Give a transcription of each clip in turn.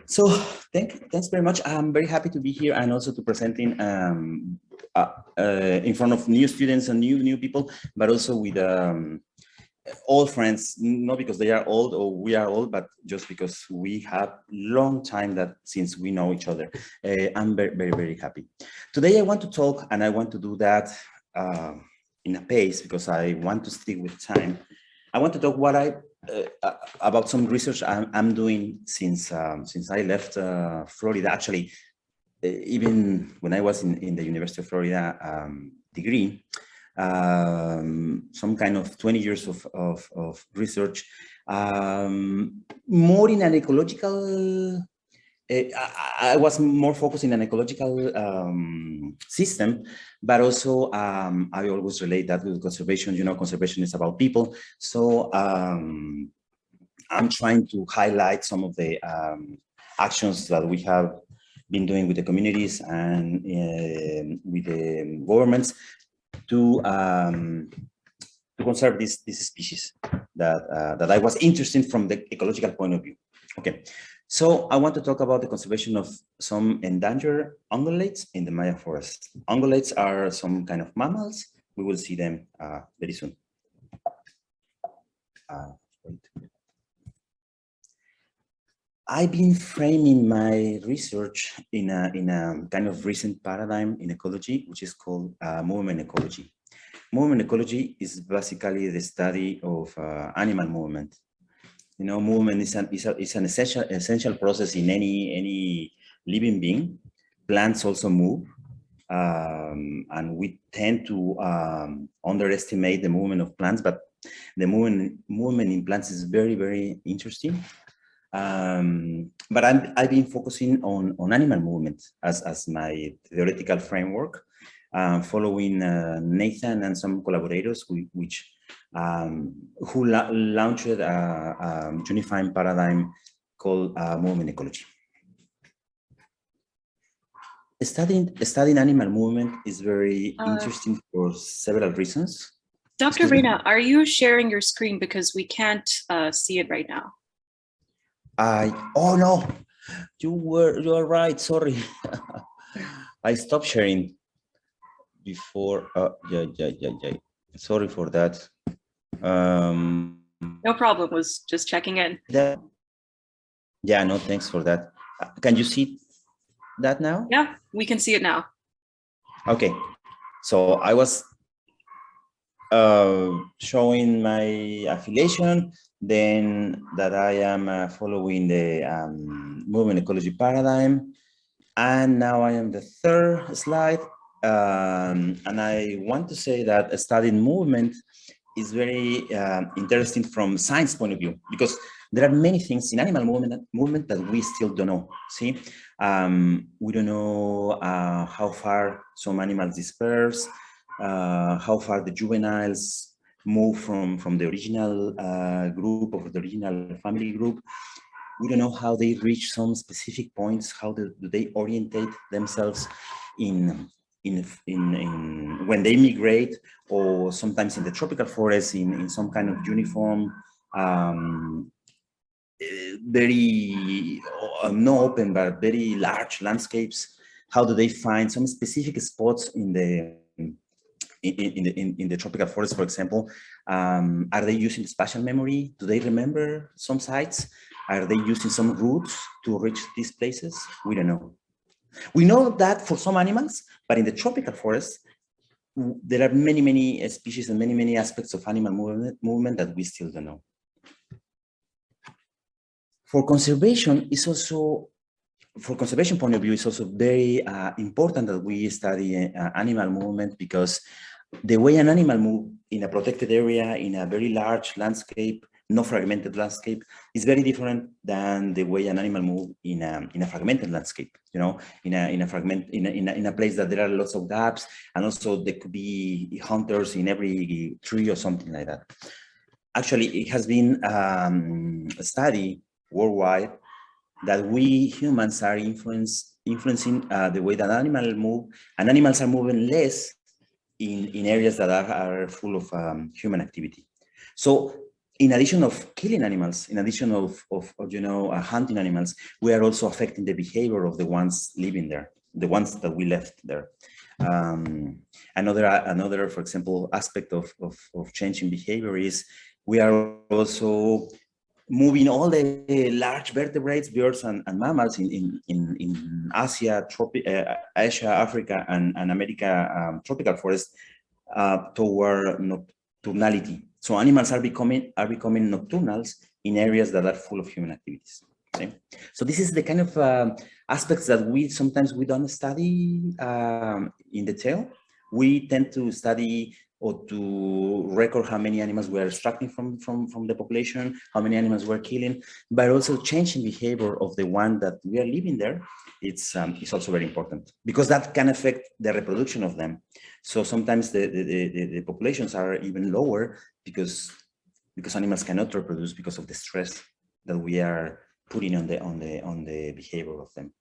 So thanks very much. I'm very happy to be here and also to presenting in front of new students and new people, but also with old friends, not because they are old or we are old, but just because we have long time that since we know each other. I'm very happy. Today I want to talk, and I want to do that in a pace because I want to stick with time. I want to talk about some research I'm doing since I left Florida. Actually, even when I was in the University of Florida degree, some kind of 20 years of research, more in an ecological. I was more focused in an ecological system, but also I always relate that with conservation. You know, conservation is about people. So I'm trying to highlight some of the actions that we have been doing with the communities and with the governments to conserve this species that I was interested from the ecological point of view. Okay. So I want to talk about the conservation of some endangered ungulates in the Maya forest. Ungulates are some kind of mammals. We will see them very soon. I've been framing my research in a kind of recent paradigm in ecology, which is called movement ecology. Movement ecology is basically the study of animal movement. You know, movement is an essential process in any living being. Plants also move, and we tend to underestimate the movement of plants, but the movement in plants is very interesting. But I've been focusing on animal movement as my theoretical framework, following Nathan and some collaborators who launched a unifying paradigm called movement ecology. Studying animal movement is very interesting for several reasons. Dr. Reyna, are you sharing your screen because we can't see it right now? Oh no, you are right. Sorry, I stopped sharing before. Yeah. Sorry for that. No problem. Was just checking in. Yeah, no, thanks for that. Can you see that now? Yeah, we can see it now. Okay, so I was showing my affiliation, then that I am following the movement ecology paradigm, and now I am the third slide, and I want to say that studying movement is very interesting from science point of view, because there are many things in animal movement that we still don't know. See, we don't know how far some animals disperse, how far the juveniles move from the original group or the original family group. We don't know how they reach some specific points. How do they orientate themselves in when they migrate, or sometimes in the tropical forest in some kind of uniform, very not open but very large landscapes. How do they find some specific spots in the tropical forest, for example? Are they using spatial memory? Do they remember some sites? Are they using some routes to reach these places? We don't know. We know that for some animals, but in the tropical forest, there are many species and many aspects of animal movement that we still don't know. For conservation, for conservation point of view, it's also very important that we study animal movement, because the way an animal moves in a protected area, in a very large landscape, no fragmented landscape, is very different than the way an animal moves in a fragmented landscape. You know, in a place that there are lots of gaps, and also there could be hunters in every tree or something like that. Actually, it has been studied worldwide that we humans are influencing the way that animals move, and animals are moving less in areas that are full of human activity. So in addition of killing animals, in addition of hunting animals, we are also affecting the behavior of the ones living there, the ones that we left there. Another, for example, aspect of changing behavior is we are also moving all the large vertebrates, birds and mammals in Asia, Asia, Africa, and America tropical forests toward nocturnality. So animals are becoming nocturnals in areas that are full of human activities. Okay? So this is the kind of aspects that sometimes we don't study in detail. We tend to study or to record how many animals we are extracting from the population, how many animals we're killing, but also changing behavior of the one that we are living there. It's also very important because that can affect the reproduction of them. So sometimes the populations are even lower because animals cannot reproduce because of the stress that we are putting on the behavior of them.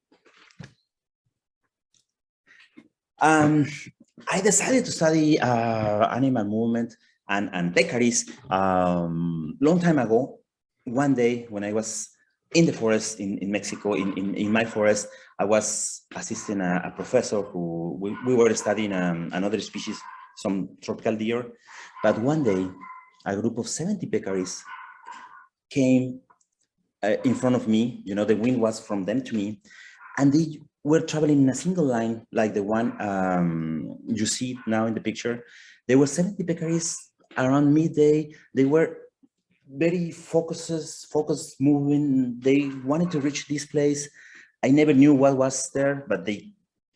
I decided to study animal movement and peccaries long time ago. One day when I was in the forest in Mexico, in my forest, I was assisting a professor who we were studying another species, some tropical deer. But one day, a group of 70 peccaries came in front of me. You know, the wind was from them to me, and they were traveling in a single line, like the one you see now in the picture. There were 70 peccaries around midday. They were very focused moving. They wanted to reach this place. I never knew what was there, but they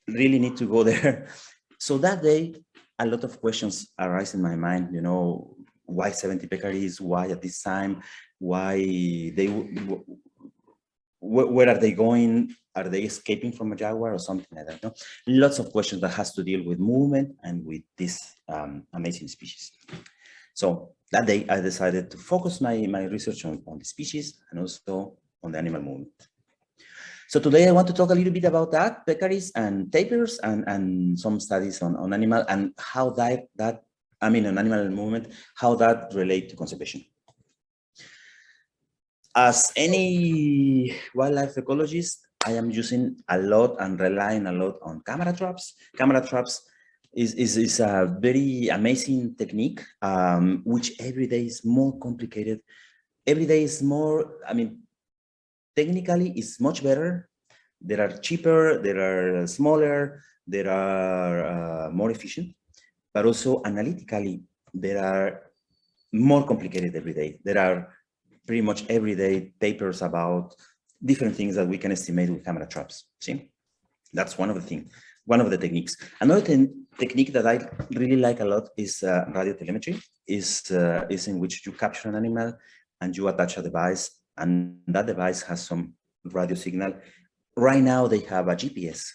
really need to go there. So that day, a lot of questions arise in my mind, you know, why 70 peccaries? Why at this time? Why where are they going? Are they escaping from a jaguar or something like that? No? Lots of questions that has to deal with movement and with this amazing species. So that day I decided to focus my research on the species and also on the animal movement. So today I want to talk a little bit about that, peccaries and tapirs and some studies on animal and how on animal movement, how that relate to conservation. As any wildlife ecologist, I am using a lot and relying a lot on camera traps. Camera traps is a very amazing technique, which every day is more complicated. Every day is more, technically it's much better. There are cheaper, there are smaller, there are more efficient, but also analytically, there are more complicated every day. There are pretty much every day papers about different things that we can estimate with camera traps. See, that's one of the techniques. Another technique that I really like a lot is radio telemetry. Is in which you capture an animal and you attach a device, and that device has some radio signal. Right now they have a GPS,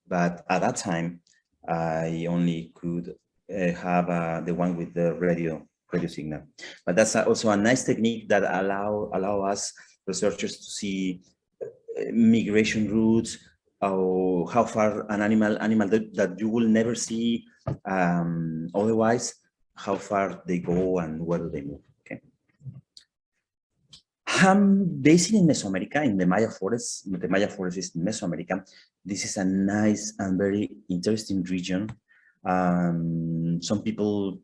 but at that time I only could have the one with the radio signal. But that's also a nice technique that allow us researchers to see migration routes, or how far an animal that you will never see otherwise, how far they go and where do they move. Okay. I'm based in Mesoamerica, in the Maya forest. The Maya forest is in Mesoamerica. This is a nice and very interesting region. Some people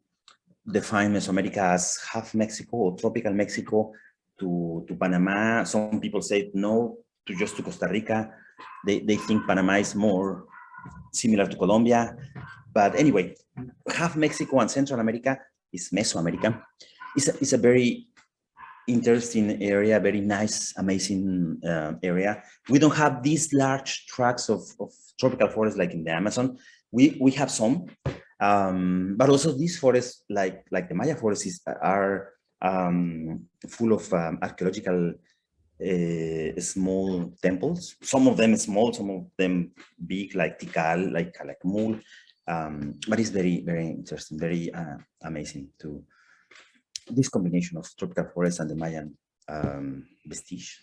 define Mesoamerica as half Mexico or tropical Mexico to Panama. Some people say no, just to Costa Rica. They think Panama is more similar to Colombia. But anyway, half Mexico and Central America is Mesoamerica. It's a very interesting area, very nice, amazing area. We don't have these large tracts of tropical forests like in the Amazon. We have some, but also these forests, like the Maya forests, are full of archaeological small temples. Some of them small, some of them big, like Tikal, like Mul. But it's very, very interesting, very amazing to this combination of tropical forests and the Mayan vestige.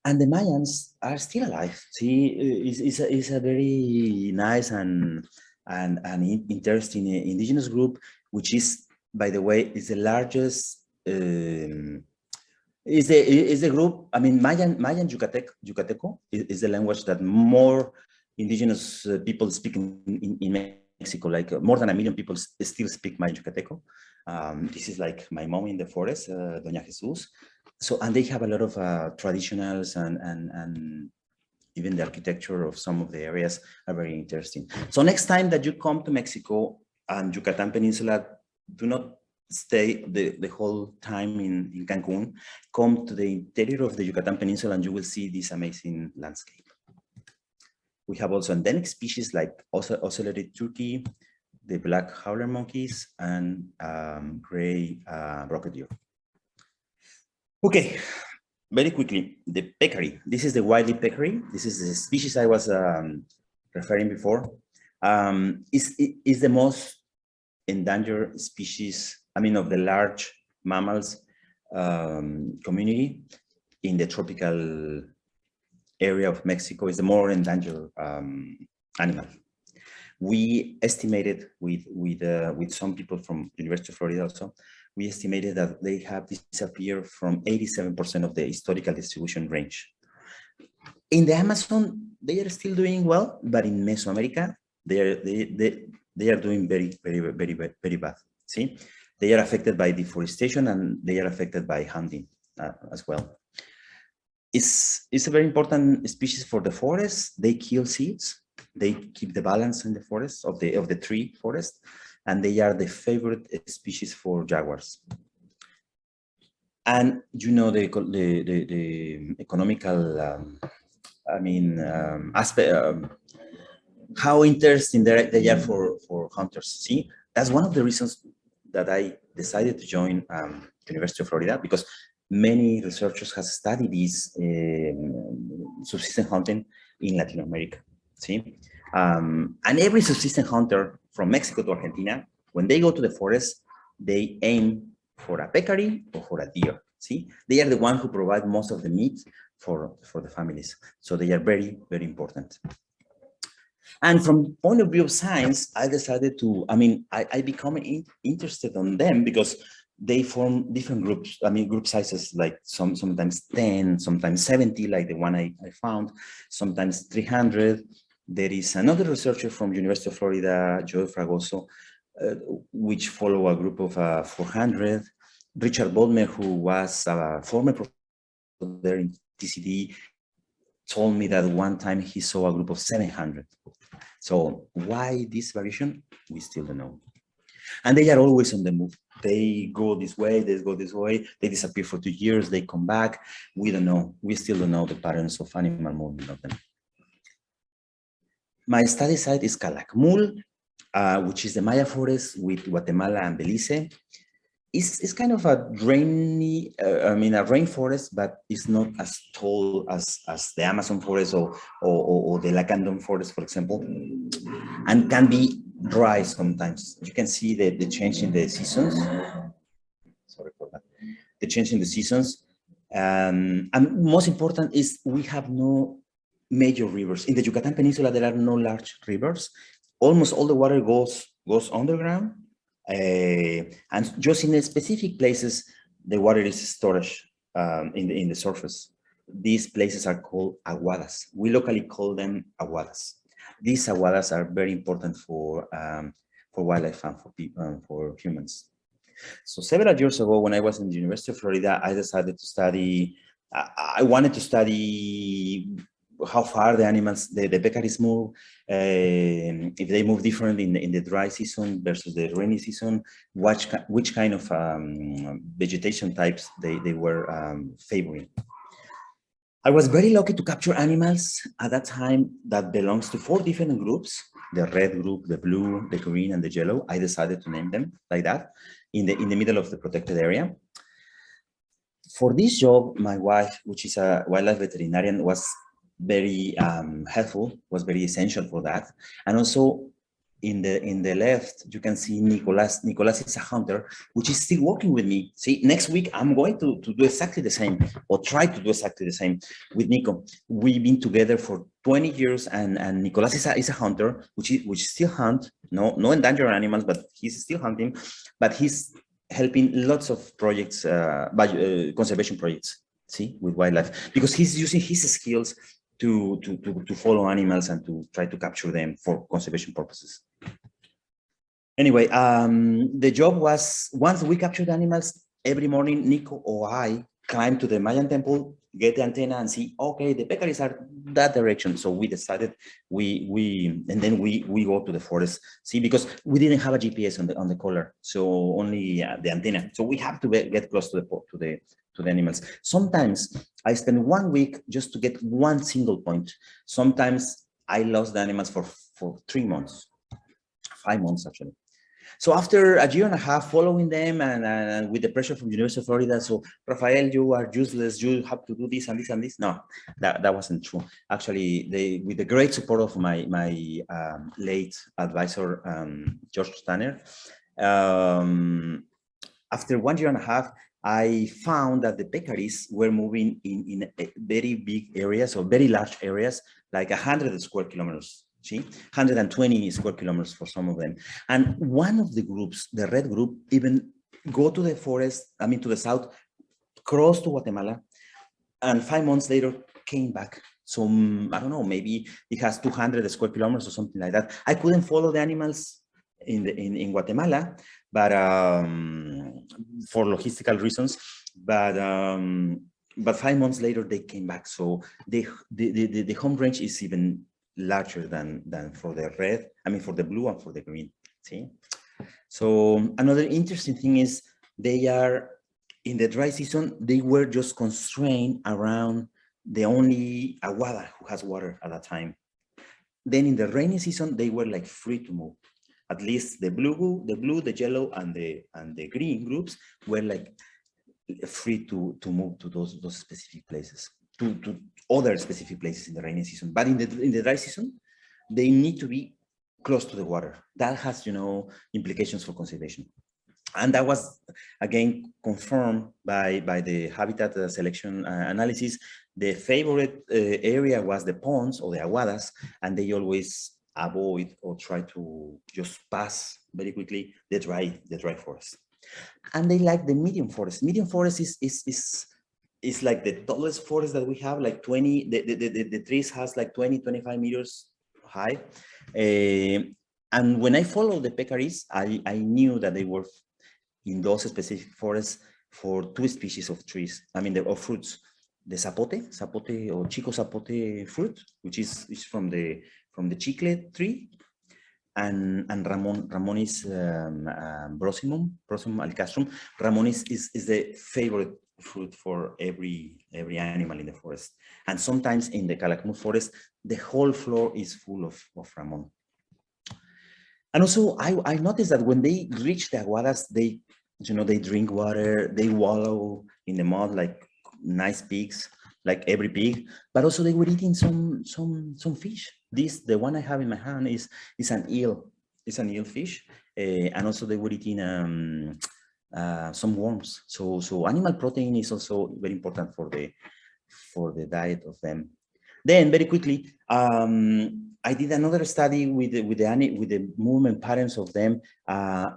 And the Mayans are still alive. See, it's a very nice and interesting indigenous group, which is, by the way, is the largest is the group. I mean, Mayan Yucateco is the language that more indigenous people speak in Mexico. Like more than 1 million people still speak Mayan Yucateco. This is like my mom in the forest, Doña Jesus. So, and they have a lot of traditionals and even the architecture of some of the areas are very interesting. So next time that you come to Mexico and Yucatan Peninsula, do not stay the whole time in Cancun. Come to the interior of the Yucatan Peninsula and you will see this amazing landscape. We have also endemic species like ocellated turkey, the black howler monkeys, and gray rocket deer. Okay, very quickly, the peccary. This is the wily peccary. This is the species I was referring before. Is the most endangered species, I mean, of the large mammals community in the tropical area of Mexico. Is the more endangered animal. We estimated with some people from University of Florida also, we estimated that they have disappeared from 87% of the historical distribution range. In the Amazon, they are still doing well, but in Mesoamerica, they are doing very bad. See, they are affected by deforestation and they are affected by hunting as well. It's a very important species for the forest. They kill seeds. They keep the balance in the forest of the tree forest, and they are the favorite species for jaguars. And you know the economical, aspect, how interesting they are for hunters. See, that's one of the reasons that I decided to join University of Florida, because many researchers have studied this subsistence hunting in Latin America. See, and every subsistence hunter from Mexico to Argentina, when they go to the forest, they aim for a peccary or for a deer. See, they are the ones who provide most of the meat for the families. So they are very important. And from point of view of science, I decided to, I become interested on them because they form different groups. Group sizes like sometimes 10, sometimes 70, like the one I found, sometimes 300. There is another researcher from University of Florida, Joe Fragoso, which follow a group of 400. Richard Bodmer, who was a former professor there in TCD, told me that one time he saw a group of 700. So why this variation? We still don't know. And they are always on the move. They go this way, they go this way, they disappear for 2 years, they come back. We don't know. We still don't know the patterns of animal movement of them. My study site is Calakmul, which is the Maya forest with Guatemala and Belize. It's kind of a rainy, a rainforest, but it's not as tall as the Amazon forest or the Lacandon forest, for example, and can be dry sometimes. You can see the change in the seasons. Sorry for that. The change in the seasons. And most important is we have no major rivers. In the Yucatan Peninsula, there are no large rivers. Almost all the water goes underground. And just in the specific places, the water is stored in the surface. These places are called aguadas. We locally call them aguadas. These aguadas are very important for wildlife and for humans. So several years ago, when I was in the University of Florida, I decided to study. I wanted to study how far the animals, the peccaries move, if they move different in the dry season versus the rainy season, which kind of vegetation types they were favoring. I was very lucky to capture animals at that time that belongs to 4 different groups: the red group, the blue, the green, and the yellow. I decided to name them like that in the middle of the protected area. For this job, my wife, which is a wildlife veterinarian, was very helpful, was very essential for that. And also in the left, you can see Nicolas. Nicolas is a hunter, which is still working with me. See, next week, I'm going to do exactly the same, or try to do exactly the same with Nico. We've been together for 20 years, and Nicolas is a hunter, which still hunt, no endangered animals, but he's still hunting. But he's helping lots of projects, conservation projects, see, with wildlife, because he's using his skills to follow animals and to try to capture them for conservation purposes. Anyway, the job was, once we captured animals, every morning, Nico or I climb to the Mayan temple, get the antenna and see, okay, the peccaries are that direction. So we decided and then we go to the forest, see, because we didn't have a GPS on the collar, so only the antenna. So we have to get close to the animals. Sometimes I spend 1 week just to get one single point. Sometimes I lost the animals for 3 months, 5 months actually. So after a year and a half following them and with the pressure from University of Florida, so Rafael, you are useless, you have to do this and this and this. No, that wasn't true. Actually, with the great support of my late advisor, George Tanner, after 1 year and a half, I found that the peccaries were moving in very big areas or very large areas, like 100 square kilometers. See, 120 square kilometers for some of them. And one of the groups, the red group, even go to the forest, to the south, cross to Guatemala, and 5 months later came back. So I don't know, maybe it has 200 square kilometers or something like that. I couldn't follow the animals in Guatemala, but for logistical reasons, but 5 months later they came back. So the home range is even larger than for the red, for the blue and for the green. See, so another interesting thing is they are in the dry season, they were just constrained around the only aguada who has water at that time. Then in the rainy season, they were like free to move. At least the blue, the yellow, and the green groups were like free to move to those specific places, to other specific places in the rainy season. But in the dry season, they need to be close to the water. That has, implications for conservation. And that was, again, confirmed by the habitat selection analysis. The favorite area was the ponds or the aguadas, and they always avoid or try to just pass very quickly the dry forest. And they like the medium forest. Medium forest is like the tallest forest that we have, like 20, the trees has like 20, 25 meters high. And when I followed the peccaries, I knew that they were in those specific forests for 2 species of trees, of fruits. The zapote or chico zapote fruit, which is from the chicle tree, and Ramonis Brosimum alicastrum. Ramonis is the favorite fruit for every animal in the forest. And sometimes in the Calakmul forest, the whole floor is full of Ramon. And also I noticed that when they reach the aguadas, they drink water, they wallow in the mud like nice pigs, like every pig, but also they were eating some fish. The one I have in my hand is an eel. It's an eel fish, and also they were eating some worms. So animal protein is also very important for the diet of them. Then very quickly, I did another study with the movement patterns of them,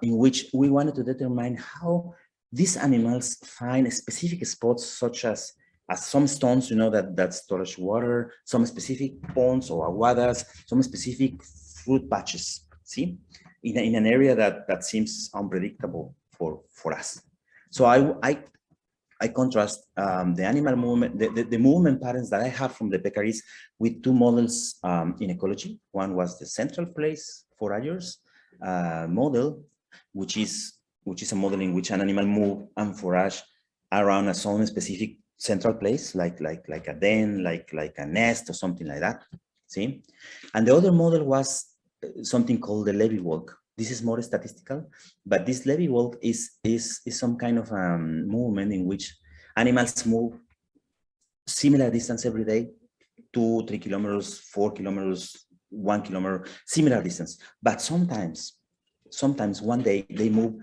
in which we wanted to determine how these animals find specific spots, such as some stones, that storage water, some specific ponds or aguadas, some specific fruit patches. See, in an area that seems unpredictable for us. So I contrast the animal movement, the movement patterns that I have from the peccaries with 2 models in ecology. One was the central place foragers model, which is a model in which an animal move and forage around some specific central place, like a den, like a nest or something like that. See, and the other model was something called the levee walk. This is more statistical, but this levee walk is some kind of movement in which animals move similar distance every day, 2, 3 kilometers, 4 kilometers, 1 kilometer, similar distance. But sometimes one day they move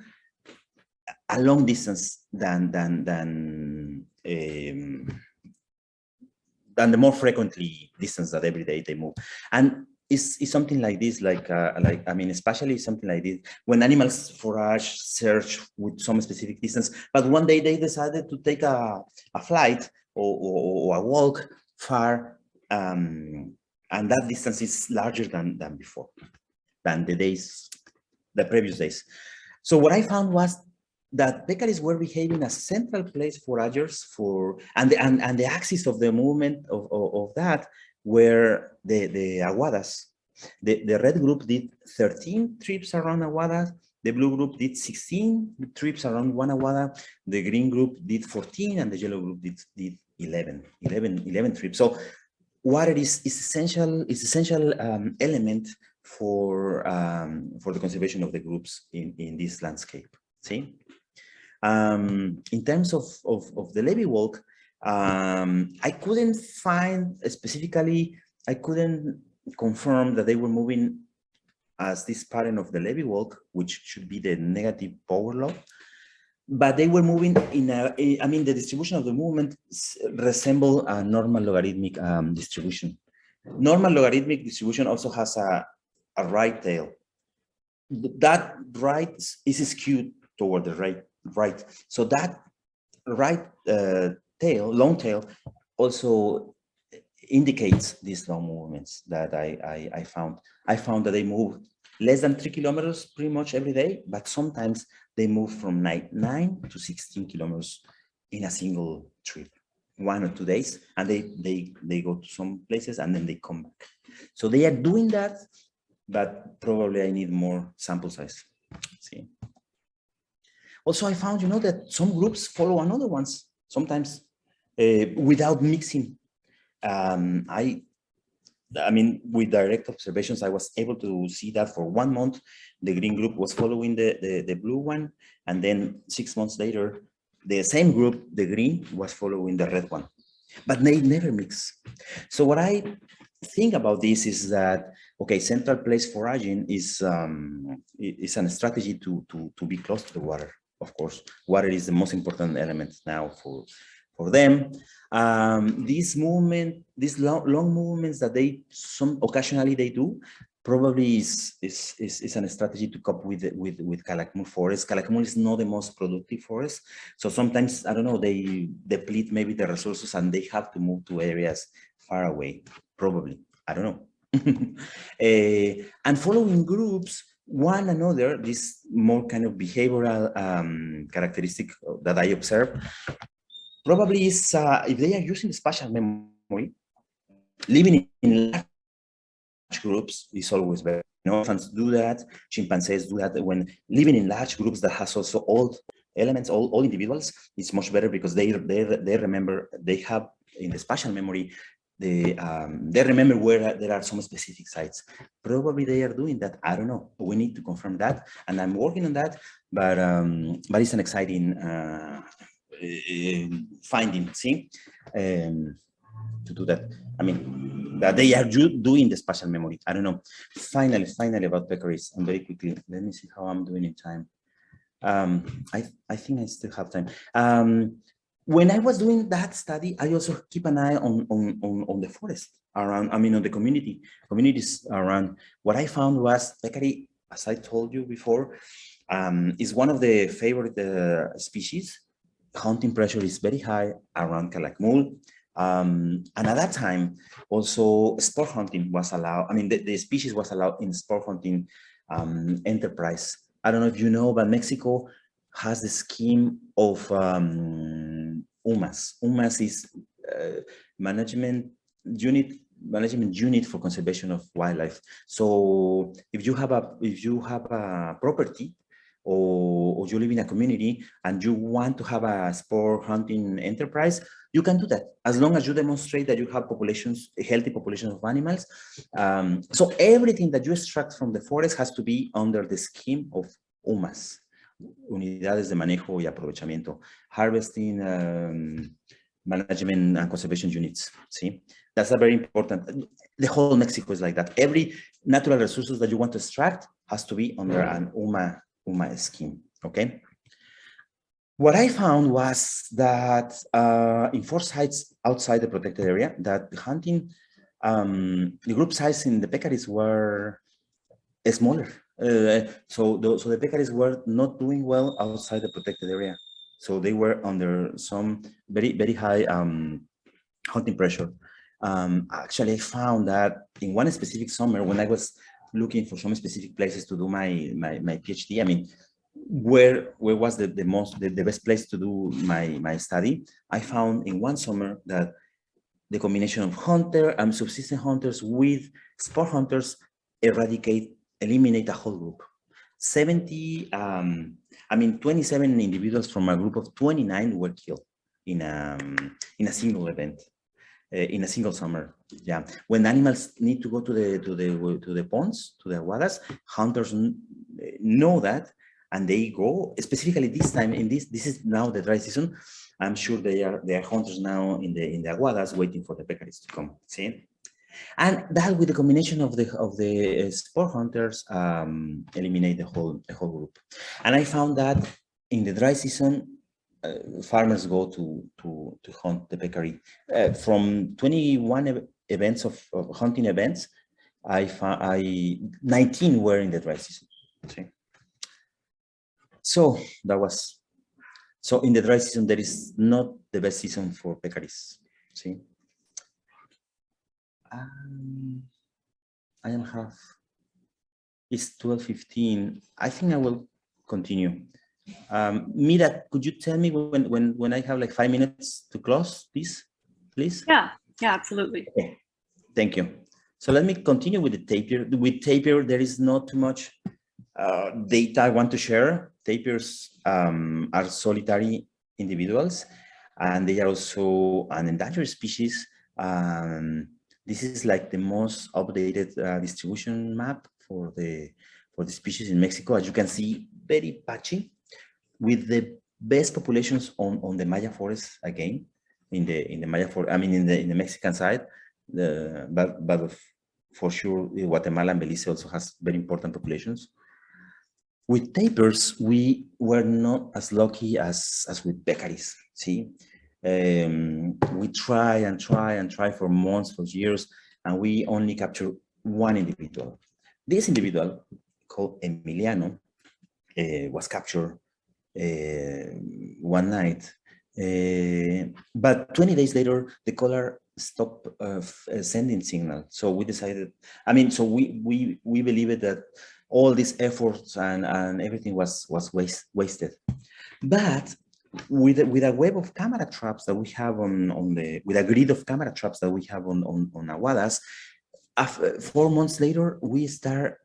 a long distance than the more frequently distance that every day they move. And is something like this, I mean, especially something like this, when animals forage, search with some specific distance, but one day they decided to take a flight or a walk far, and that distance is larger than before, than the previous days. So what I found was that peccaries were behaving as central place foragers and the axis of the movement of that were the aguadas. The red group did 13 trips around aguadas. The blue group did 16 trips around one aguada. The green group did 14, and the yellow group did 11 trips. So water is essential element for the conservation of the groups in this landscape. See. In terms of the levee walk, I couldn't find specifically, I couldn't confirm that they were moving as this pattern of the levee walk, which should be the negative power law, but they were moving I mean, the distribution of the movement resemble a normal logarithmic distribution. Normal logarithmic distribution also has a right tail. That right is skewed toward the right. So that right long tail also indicates these long movements that I found. I found that they move less than 3 kilometers pretty much every day, but sometimes they move from 9 to 16 kilometers in a single trip, 1 or 2 days, and they go to some places and then they come back. So they are doing that, but probably I need more sample size. See. Also, I found, that some groups follow another ones sometimes without mixing. I mean, with direct observations, I was able to see that for 1 month, the green group was following the blue one, and then 6 months later, the same group, the green, was following the red one, but they never mix. So what I think about this is that, okay, central place foraging is a strategy to be close to the water. Of course, water is the most important element now for them. This movement, these long movements that occasionally they do, probably is a strategy to cope with Calakmul forest. Calakmul is not the most productive forest, so sometimes, I don't know, they deplete maybe the resources and they have to move to areas far away. Probably, I don't know. And following groups one another, this more kind of behavioral characteristic that I observe, probably is if they are using the spatial memory, living in large groups is always better. Elephants do that, chimpanzees do that. When living in large groups that has also all elements, all individuals, it's much better because they remember, they have in the spatial memory, they remember where there are some specific sites. Probably they are doing that. I don't know. We need to confirm that, and I'm working on that. But it's an exciting finding. See, to do that. I mean, that they are doing the spatial memory. I don't know. Finally about peccaries, and very quickly. Let me see how I'm doing in time. I think I still have time. When I was doing that study, I also keep an eye on the forest around, I mean, on the communities around. What I found was peccary, as I told you before, is one of the favorite species. Hunting pressure is very high around Calakmul. And at that time, also sport hunting was allowed. I mean, the species was allowed in sport hunting enterprise. I don't know if you know, but Mexico has the scheme of UMAS. UMAS is management unit for conservation of wildlife. So if you have a property, or you live in a community and you want to have a sport hunting enterprise, you can do that as long as you demonstrate that you have healthy populations of animals. So everything that you extract from the forest has to be under the scheme of UMAS, Unidades de Manejo y Aprovechamiento, harvesting, management and conservation units. See, that's a very important. The whole Mexico is like that. Every natural resources that you want to extract has to be under an UMA scheme. Okay. What I found was that in 4 sites outside the protected area, that the hunting the group size in the peccaries were smaller. So the peccaries were not doing well outside the protected area. So they were under some very high hunting pressure. Actually, I found that in one specific summer when I was looking for some specific places to do my PhD, I mean, where was the best place to do my study? I found in one summer that the combination of hunter and subsistence hunters with sport hunters eliminate a whole group. 27 individuals from a group of 29 were killed in a single event, in a single summer. Yeah, when animals need to go to the ponds, to the aguadas, hunters know that, and they go. Specifically this time, in this is now the dry season. I'm sure they are hunters now in the aguadas waiting for the peccaries to come. See, and that with the combination of the sport hunters eliminate the whole group. And I found that in the dry season, farmers go to hunt the peccary. From 21 events of hunting events, I found 19 were in the dry season. See? So that was. So in the dry season, there is not the best season for peccaries. See, I am half. It's 12:15. I think I will continue. Mira, could you tell me when I have like 5 minutes to close, please? Yeah, absolutely. Okay. Thank you. So let me continue with the tapir. With tapir, there is not too much data I want to share. Tapirs are solitary individuals, and they are also an endangered species. This is like the most updated distribution map for the species in Mexico. As you can see, very patchy, with the best populations on the Maya forest again, in the Maya forest. I mean, in the Mexican side, but for sure, Guatemala and Belize also has very important populations. With tapirs, we were not as lucky as with peccaries. See, we try and try for months, for years, and we only capture one individual. This individual, called Emiliano, was captured one night, but 20 days later, the collar stopped sending signal. So we decided. I mean, so we believed that all these efforts and everything was wasted. But with a web of camera traps that we have with a grid of camera traps that we have on aguadas, 4 months later, we start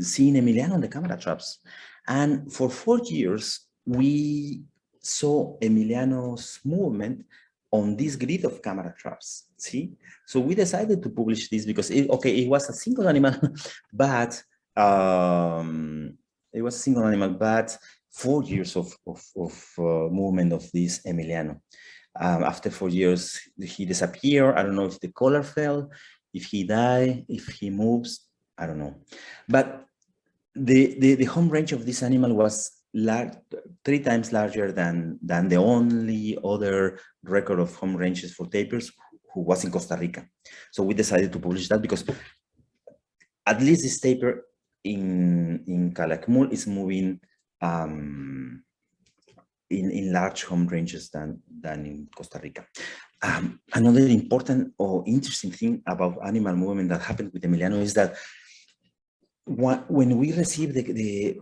seeing Emiliano on the camera traps. And for 4 years, we saw Emiliano's movement on this grid of camera traps. See? So we decided to publish this because, it was a single animal, but it was a single animal, but 4 years of movement of this Emiliano. After 4 years, he disappeared. I don't know if the collar fell, if he died, if he moves, I don't know. But the home range of this animal was 3 times larger than the only other record of home ranges for tapirs, who was in Costa Rica. So we decided to publish that because at least this tapir in Calakmul is moving in large home ranges than in Costa Rica. Another important or interesting thing about animal movement that happened with Emiliano is that when we received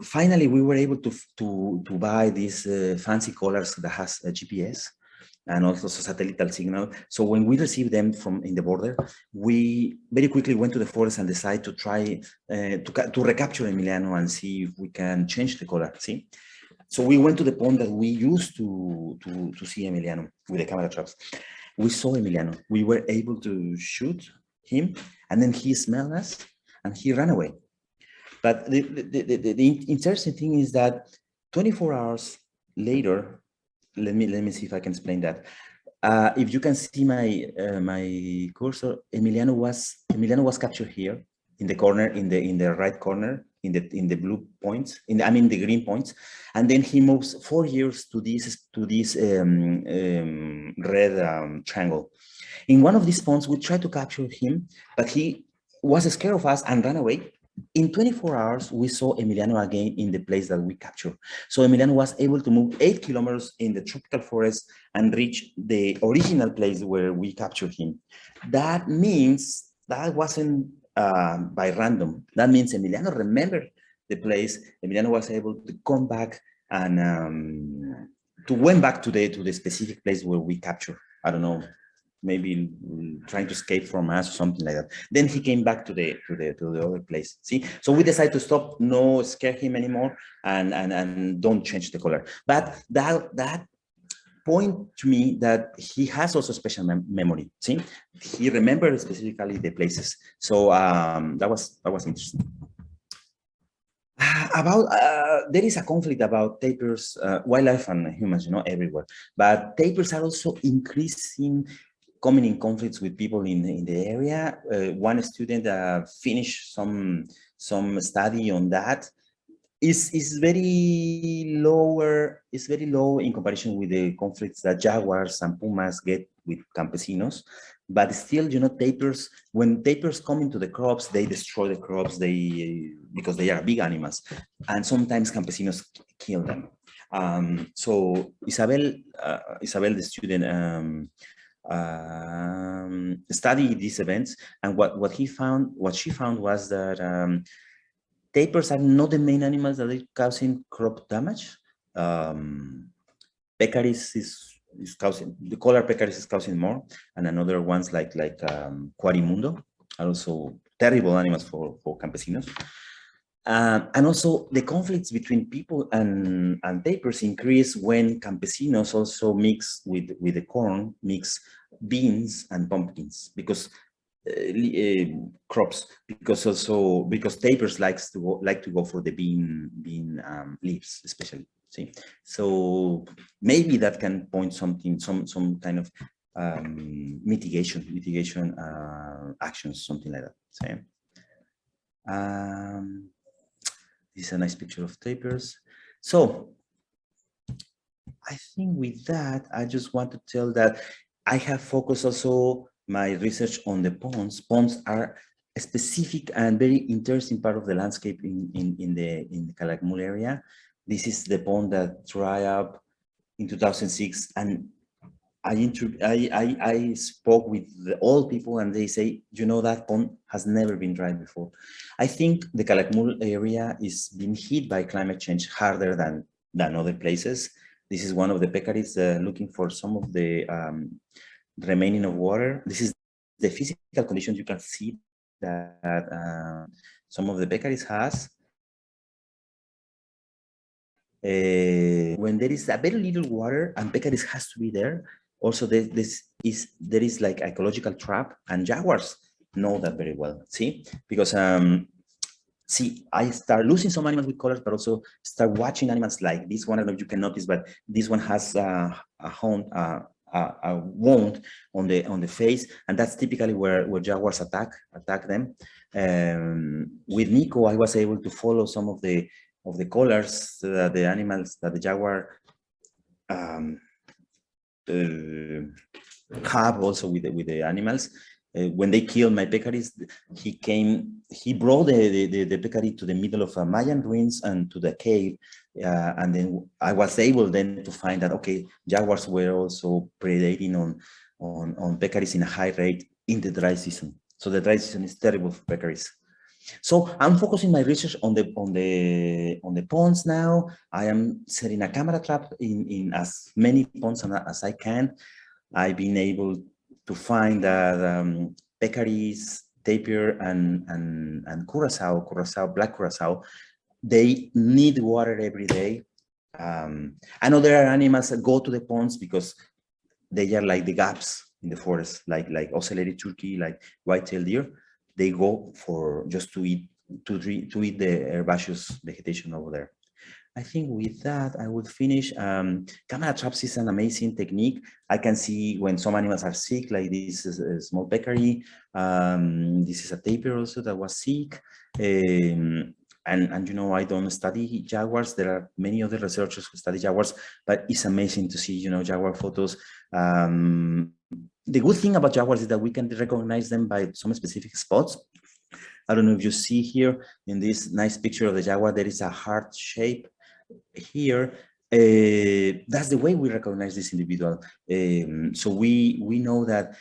finally we were able to buy these fancy collars that has a GPS and also satellite signal. So when we received them from in the border, we very quickly went to the forest and decided to try to recapture Emiliano and see if we can change the color. See, so we went to the pond that we used to see Emiliano with the camera traps. We saw Emiliano. We were able to shoot him, and then he smelled us and he ran away. But the interesting thing is that 24 hours later, let me see if I can explain that. If you can see my cursor, Emiliano was captured here in the corner, in the right corner, in the blue points, the green points, and then he moves 4 years to this red triangle. In one of these ponds, we tried to capture him, but he was scared of us and ran away. In 24 hours, we saw Emiliano again in the place that we captured. So Emiliano was able to move 8 kilometers in the tropical forest and reach the original place where we captured him. That means that wasn't by random. That means Emiliano remembered the place. Emiliano was able to come back and went back to the specific place where we captured. I don't know, maybe trying to escape from us or something like that. Then he came back to the other place. See, so we decided to stop, no scare him anymore, and don't change the color. But that point to me that he has also special memory. See, he remembered specifically the places. So that was interesting. About there is a conflict about tapirs, wildlife and humans, everywhere. But tapirs are also coming in conflicts with people in the area. One student finished some study on that. Is very low in comparison with the conflicts that jaguars and pumas get with campesinos. But still, tapirs, when tapirs come into the crops, they destroy the crops, because they are big animals, and sometimes campesinos kill them. So Isabel, the student, studied these events, and what she found was that tapirs are not the main animals that are causing crop damage. Peccaries is causing, the collar peccaries is causing more, and another ones like Cuarimundo are also terrible animals for campesinos. And also the conflicts between people and tapirs increase when campesinos also mix with the corn, mix beans and pumpkins, because crops, because tapirs like to go for the bean leaves, especially. See, so maybe that can point something, some kind of mitigation actions, something like that. See? This is a nice picture of tapirs. So I think with that, I just want to tell that I have focused also my research on the ponds. Ponds are a specific and very interesting part of the landscape in the Calakmul area. This is the pond that dried up in 2006, and I spoke with the old people, and they say, that pond has never been dried before. I think the Calakmul area is being hit by climate change harder than other places. This is one of the peccaries looking for some of the remaining of water. This is the physical conditions you can see that some of the peccaries has. When there is a very little water and peccaries has to be there, also there is like ecological trap, and jaguars know that very well. See, because see, I start losing some animals with colors, but also start watching animals like this one. I don't know if you can notice, but this one has a wound on the face, and that's typically where jaguars attack them. With Nico, I was able to follow some of the colors that the animals that the jaguar have also with the animals. When they killed my peccaries, he brought the peccary to the middle of Mayan ruins and to the cave, and then I was able then to find that, okay, jaguars were also predating on peccaries in a high rate in the dry season. So the dry season is terrible for peccaries. So I'm focusing my research on the ponds now. I am setting a camera trap in as many ponds as I can. I've been able to find that peccaries, tapir, and curacao, black curacao, they need water every day. I know there are animals that go to the ponds because they are like the gaps in the forest, like ocellated turkey, like white-tailed deer. They go for just to eat the herbaceous vegetation over there. I think with that, I would finish. Camera traps is an amazing technique. I can see when some animals are sick, like this is a small peccary. This is a tapir also that was sick. And you know, I don't study jaguars. There are many other researchers who study jaguars, but it's amazing to see, you know, jaguar photos. The good thing about jaguars is that we can recognize them by some specific spots. I don't know if you see here in this nice picture of the jaguar, there is a heart shape here. That's the way we recognize this individual. So we know that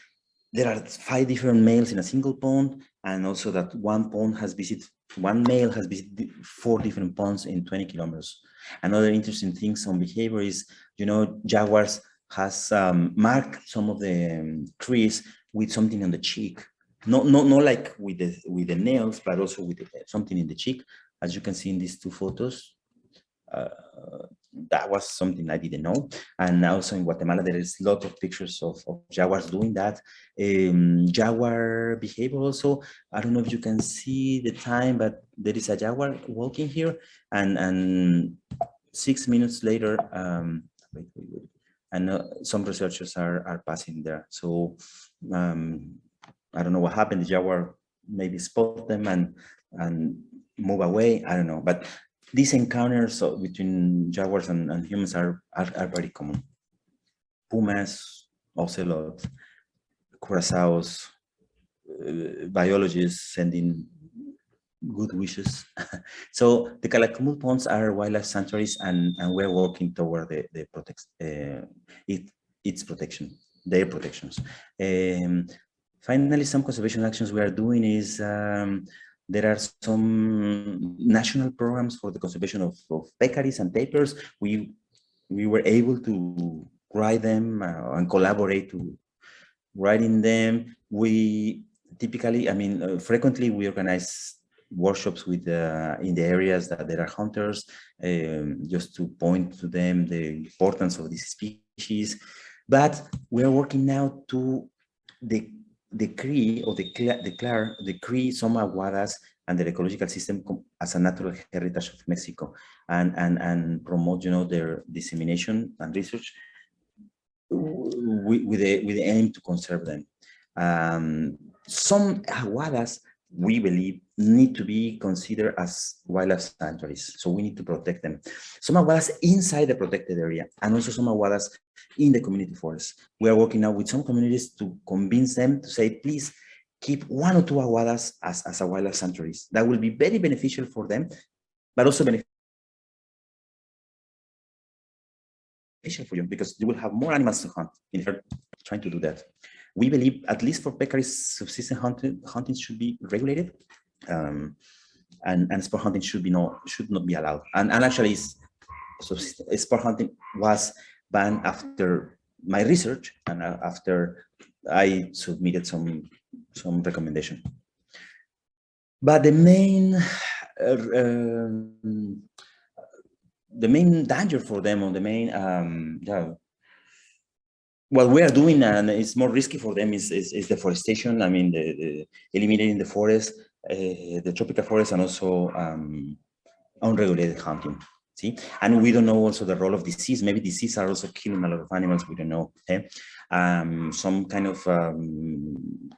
there are 5 different males in a single pond, and also that one male has visited 4 different ponds in 20 kilometers. Another interesting thing on behavior is, you know, jaguars has marked some of the trees with something on the cheek. Not like with the nails, but also with something in the cheek, as you can see in these 2 photos. That was something I didn't know. And also in Guatemala, there is a lot of pictures of jaguars doing that. Jaguar behavior also, I don't know if you can see the time, but there is a jaguar walking here, and 6 minutes later, and some researchers are passing there. So I don't know what happened. The jaguar maybe spot them and move away. I don't know, but these encounters between jaguars and humans are very common. Pumas, ocelots, curassows, biologists sending good wishes. So the Calakmul ponds are wildlife sanctuaries, and we're working toward its protection, their protections. Finally, some conservation actions we are doing is there are some national programs for the conservation of peccaries and tapirs. We were able to write them and collaborate to writing them. We typically, I mean, frequently we organize workshops with in the areas that there are hunters, just to point to them the importance of this species. But we are working now to decree some aguadas and the ecological system as a natural heritage of Mexico, and promote, you know, their dissemination and research with the aim to conserve them. Some aguadas, we believe, need to be considered as wildlife sanctuaries, so we need to protect them. Some aguadas inside the protected area, and also some aguadas in the community forest. We are working now with some communities to convince them to say, please keep 1 or 2 aguadas as a wildlife sanctuaries. That will be very beneficial for them, but also beneficial for you, because you will have more animals to hunt in her trying to do that. We believe, at least for peccaries, subsistence hunting should be regulated, and sport hunting should not be allowed. And actually, sport hunting was banned after my research and after I submitted some recommendation. But the main danger for them, or the main what we are doing, and it's more risky for them, is deforestation. I mean, the eliminating the forest, the tropical forest, and also unregulated hunting. See, and we don't know also the role of disease. Maybe disease are also killing a lot of animals. We don't know. Okay? Some kind of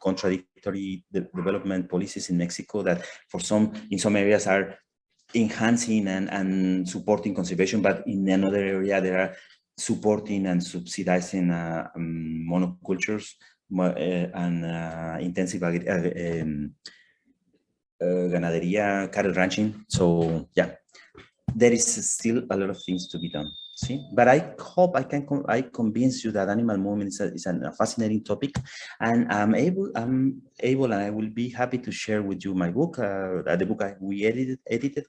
contradictory development policies in Mexico that in some areas are enhancing and supporting conservation, but in another area they are supporting and subsidizing monocultures and intensive ganadería, cattle ranching. So yeah, there is still a lot of things to be done. See, but I hope I convince you that animal movement is a fascinating topic, and I'm able, and I will be happy to share with you my book, the book we edited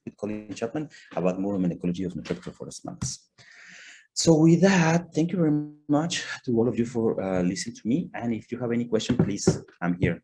with Colin Chapman about movement ecology of tropical forest mammals. So with that, thank you very much to all of you for listening to me. And if you have any question, please, I'm here.